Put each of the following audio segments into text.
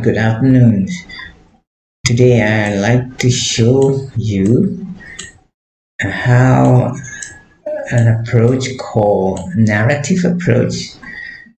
Good afternoon. Today I'd like to show you how an approach called narrative approach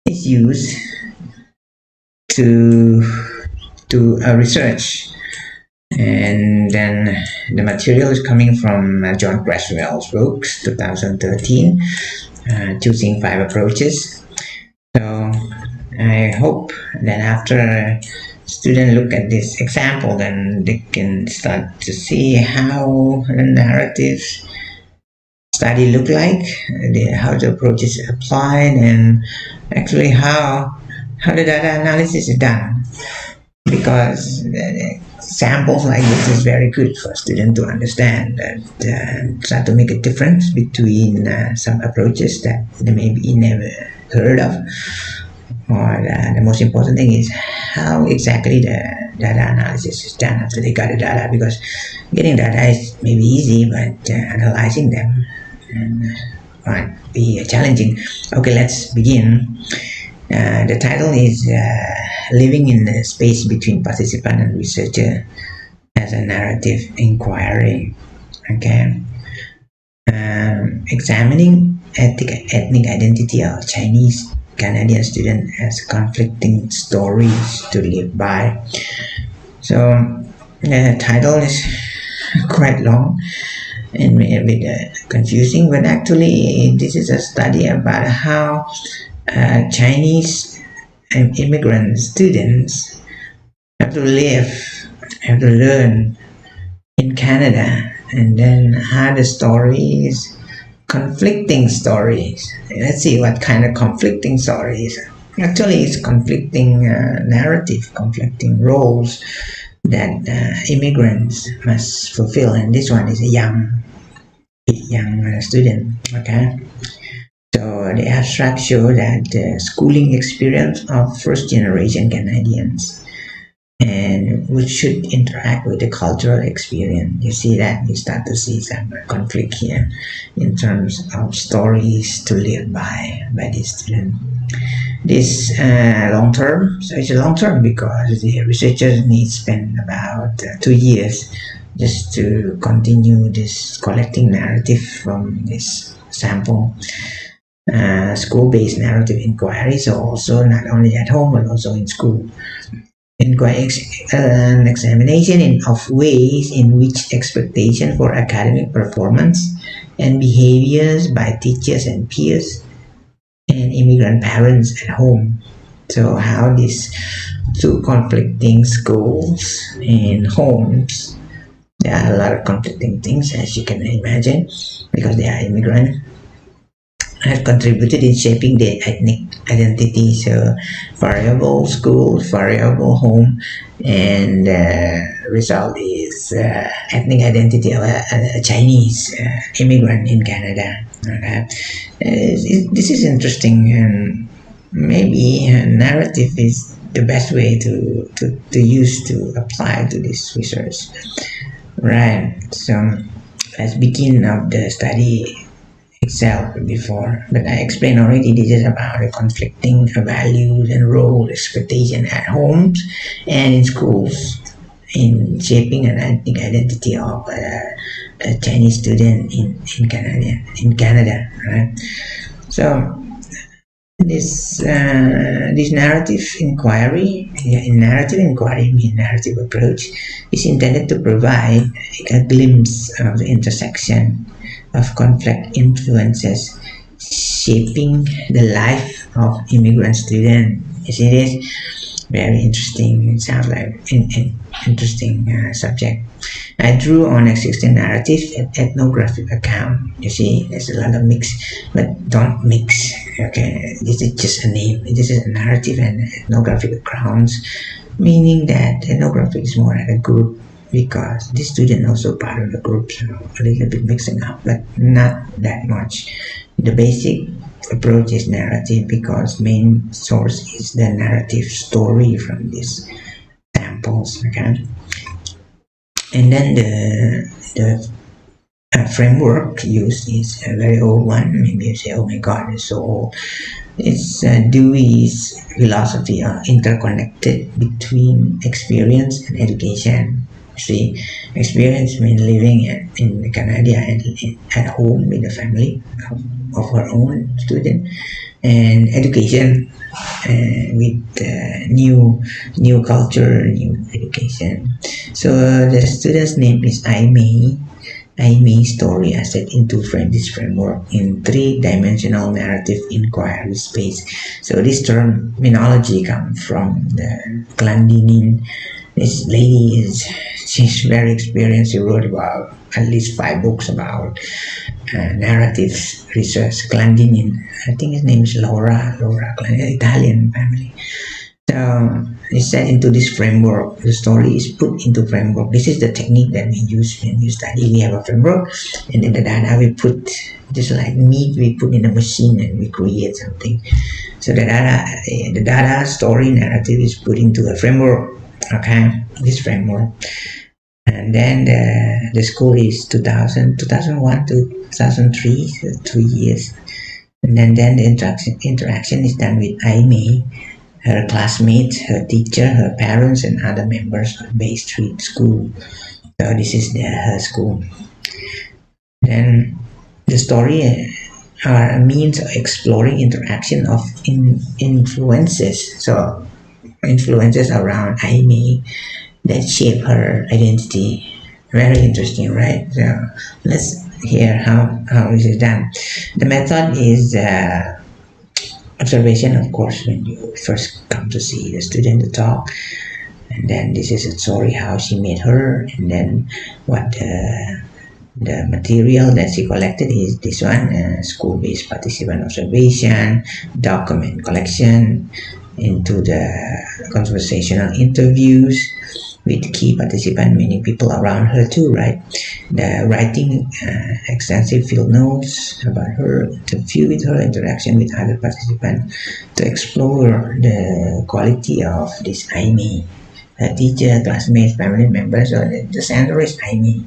is used to do a research. And then the material is coming from John Creswell's books, 2013, Choosing Five Approaches. So I hope that after students look at this example, then they can start to see how the narrative study look like, how the approach is applied, and actually how the data analysis is done. Because samples like this is very good for students to understand and start to make a difference between some approaches that they maybe never heard of. Or the most important thing is how exactly the data analysis is done after they got the data, because getting data is maybe easy, but analyzing them might be challenging. Okay, let's begin. The title is Living in the Space Between Participant and Researcher as a Narrative Inquiry. Okay. Examining ethnic identity of Chinese Canadian student as conflicting stories to live by. So the title is quite long and a bit confusing, but actually this is a study about how Chinese immigrant students have to learn in Canada, and then how the stories, conflicting stories. Let's see what kind of conflicting stories. Actually, it's conflicting narrative, conflicting roles that immigrants must fulfill, and this one is a young student. Okay. So the abstract show that the schooling experience of first-generation Canadians and which should interact with the cultural experience. You see that? You start to see some conflict here in terms of stories to live by this student. This long term, so it's a long term because the researchers need to spend about 2 years just to continue this collecting narrative from this sample. School-based narrative inquiries are also not only at home but also in school. An examination of ways in which expectation for academic performance and behaviors by teachers and peers and immigrant parents at home. So how these two conflicting schools and homes, there are a lot of conflicting things, as you can imagine, because they are immigrant, have contributed in shaping their ethnic identity. So variable school, variable home, and result is ethnic identity of a Chinese immigrant in Canada. Okay. This is interesting, and maybe narrative is the best way to use to apply to this research. Right. So let's begin of the study itself before, but I explained already this is about the conflicting values and role expectation at homes and in schools in shaping an ethnic identity of a Chinese student in Canada, right? So this narrative inquiry, narrative approach, is intended to provide a glimpse of the intersection of conflict influences shaping the life of immigrant students. You see this? Very interesting. It sounds like an interesting subject. I drew on existing narrative and ethnographic account. You see, there's a lot of mix, but don't mix. Okay, this is just a name. This is a narrative and ethnographic accounts, meaning that ethnographic is more like a group, because this student also part of the group, so a little bit mixing up, but not that much. The basic approach is narrative because main source is the narrative story from these samples. Okay, and then the framework used is a very old one. Maybe you say, "Oh my God, it's so old." It's Dewey's philosophy are interconnected between experience and education. See, experience means living in Canada and at home with the family of her own student, and education with new culture, new education. So the student's name is Aimee. Aimee's story are set into this framework in three-dimensional narrative inquiry space. So this terminology comes from the Glendinin. This lady she's very experienced. She wrote about at least 5 books about narratives research. Glendinin, I think his name is Laura Glendinin, Italian family. So it's set into this framework. The story is put into framework. This is the technique that we use when you study. We have a framework, and then the data we put, just like meat, we put in a machine and we create something. So the data story narrative is put into a framework. Okay, this framework, and then the school is 2001 to 2003, so 2 years, and then the interaction is done with Aimee, her classmates, her teacher, her parents, and other members of Bay Street School. So this is her school. Then the story are a means of exploring interaction of influences. So influences around Aimee that shape her identity. Very interesting, right? So let's hear how this is done. The method is observation, of course, when you first come to see the student to talk, and then this is a story how she met her, and then what the material that she collected is this one, school-based participant observation, document collection, into the conversational interviews with key participant, meaning people around her too, right? The writing extensive field notes about her, interview with her, interaction with other participants to explore the quality of this Aimee. Her teacher, classmates, family members, or the center is Aimee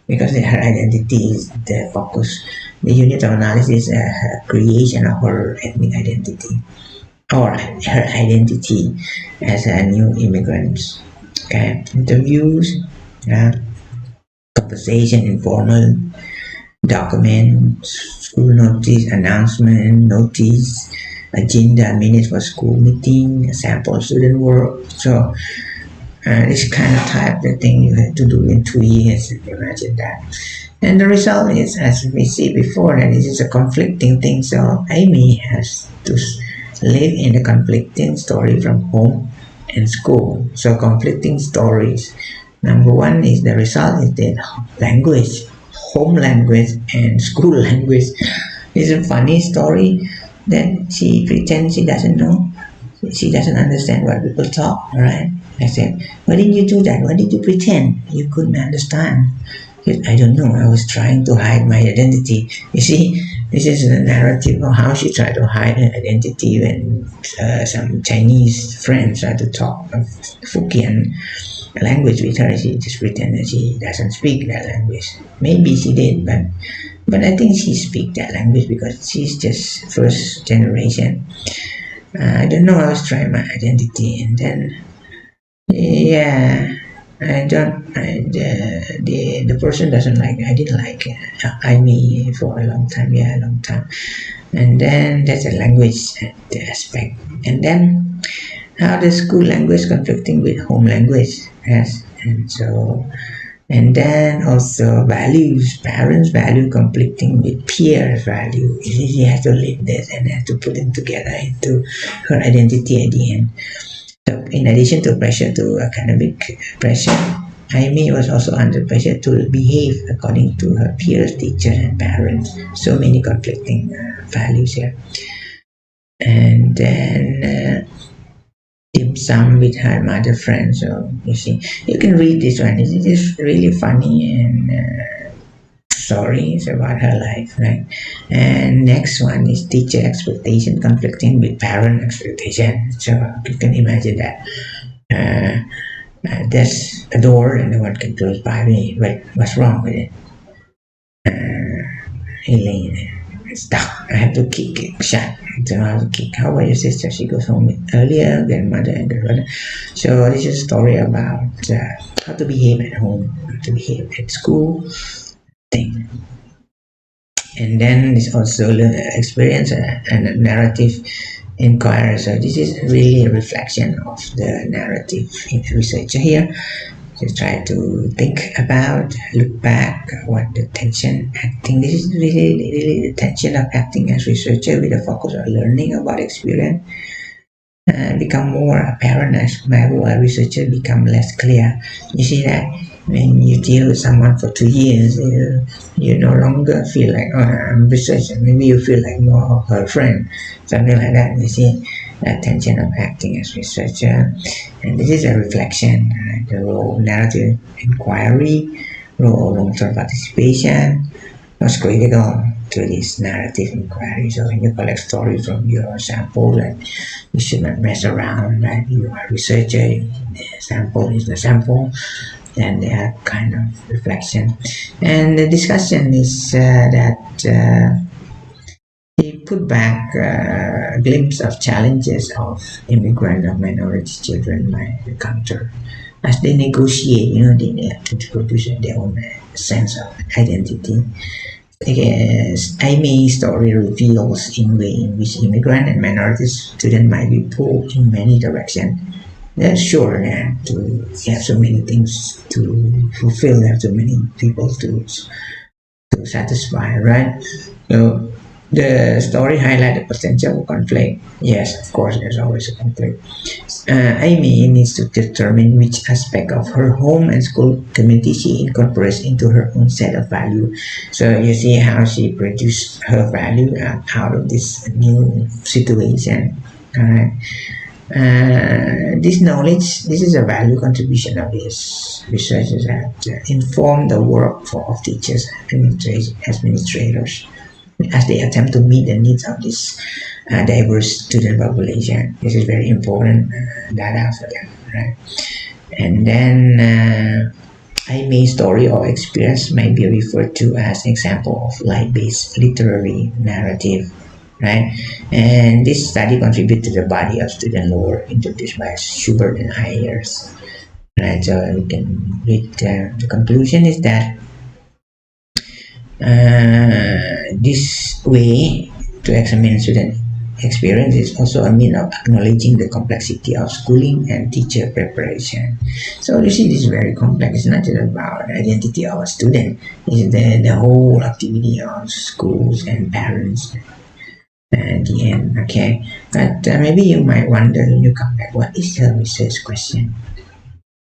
because her identity is the focus. The unit of analysis is her creation of her ethnic identity or her identity as a new immigrant. Okay, interviews, conversation, informal, documents, school notice, announcement, notice, agenda, minutes for school meeting, sample student work. So this kind of type of thing you have to do in 2 years. Imagine that. And the result is, as we see before, that this is a conflicting thing. So Aimee has to live in a conflicting story from home and school. So conflicting stories. Number one is the result is that language, home language and school language. It's a funny story that she pretends she doesn't know. She doesn't understand what people talk, right? I said, why didn't you do that? Why did you pretend you couldn't understand? Said, I don't know. I was trying to hide my identity. You see, this is a narrative of how she tried to hide her identity when some Chinese friends tried to talk of Fujian language with her. She just pretended she doesn't speak that language. Maybe she did, but I think she speaks that language because she's just first generation. I don't know. I was trying my identity, and then yeah, I don't. The person doesn't like. I didn't like Aimee for a long time. Yeah, a long time. And then there's a language aspect, and then how the school language conflicting with home language. Yes, and so. And then also values, parents' value conflicting with peers' value. She has to live this and has to put them together into her identity at the end. So in addition to pressure to academic pressure, Aimee was also under pressure to behave according to her peers, teachers, and parents. So many conflicting values here. And then dim sum with her mother friend. So you see, you can read this one. It is really funny and stories about her life, right? And next one is teacher expectation conflicting with parent expectation. So you can imagine that. There's a door and no one can close by me. But what's wrong with it? Elaine, stuck. I have to kick it shut. Don't know how to kick. How about your sister? She goes home earlier, grandmother and grandfather. So this is a story about how to behave at home, how to behave at school, thing. And then there's also experience and a narrative inquiry. So this is really a reflection of the narrative in the researcher here. Just try to think about, look back, what the tension acting. This is really the tension of acting as researcher with a focus on learning about experience become more apparent as a researcher become less clear. You see that when you deal with someone for 2 years, you no longer feel like, oh, I'm researcher. Maybe you feel like more of her friend, something like that. You see that tension of acting as researcher, and this is a reflection. The role of narrative inquiry, role of long-term participation was critical to this narrative inquiry. So when you collect stories from your sample, that you should not mess around. Right? You are a researcher. The sample is the sample, and they have kind of reflection. And the discussion is that he put back a glimpse of challenges of immigrant or minority children might encounter as they negotiate. They have to produce their own sense of identity. Yes, Amy's story reveals in way in which immigrant and minority students might be pulled in many directions. Yeah, sure, yeah, you have so many things to fulfill, you have so many people to satisfy, right? So the story highlights the potential conflict. Yes, of course, there's always a conflict. Amy needs to determine which aspect of her home and school community she incorporates into her own set of value. So you see how she produced her value out of this new situation. Alright. This knowledge, this is a value contribution of this researchers that inform the work of teachers and administrators as they attempt to meet the needs of this diverse student population. This is very important data for them, right? And then main story or experience may be referred to as an example of light-based literary narrative, right? And this study contributed to the body of student lore introduced by Schubert and Ayers. Right, so we can read the conclusion is that this way to examine student experience is also a means of acknowledging the complexity of schooling and teacher preparation. So you see, this is very complex. It's not just about identity of a student. It's the whole activity of schools and parents at the end. Okay, but maybe you might wonder when you come back, what is the research question,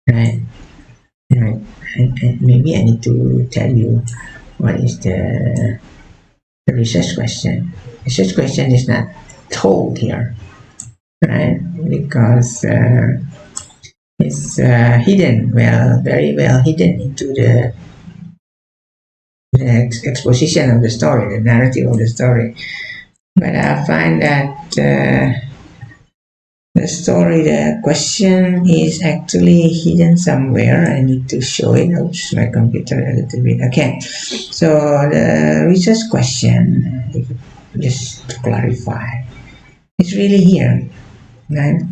right? And maybe I need to tell you what is the research question. Research question is not told here, right? Because it's hidden, very well hidden into the exposition of the story, the narrative of the story. But I find that the question is actually hidden somewhere. I need to show it. Oops, my computer a little bit. Okay, so the research question, just to clarify, it's really here, right?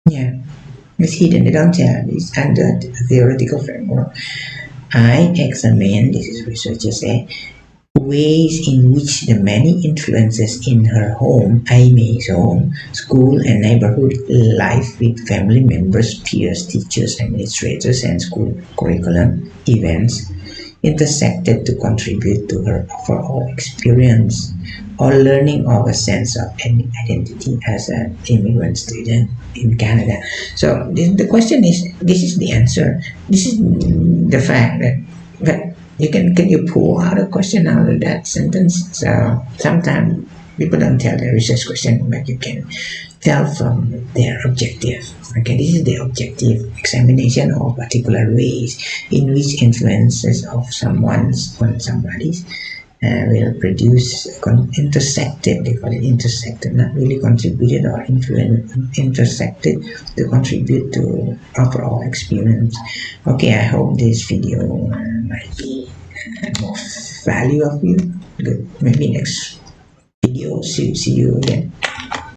Yeah, it's hidden. They don't tell. It's under the theoretical framework. I examine, this is researchers say, ways in which the many influences in her home, Amy's home, school and neighborhood life with family members, peers, teachers, administrators, and school curriculum events intersected to contribute to her overall experience or learning of a sense of identity as an immigrant student in Canada. So the question is, this is the answer. This is the fact that can you pull out a question out of that sentence? So sometimes people don't tell the research question, but you can tell from their objective. Okay, this is the objective examination of particular ways in which influences of someone's on somebody's will produce intersected, they call it intersected, not really contributed or intersected to contribute to overall experience. Okay, I hope this video might be more value of you. Good. Maybe next video. See you again.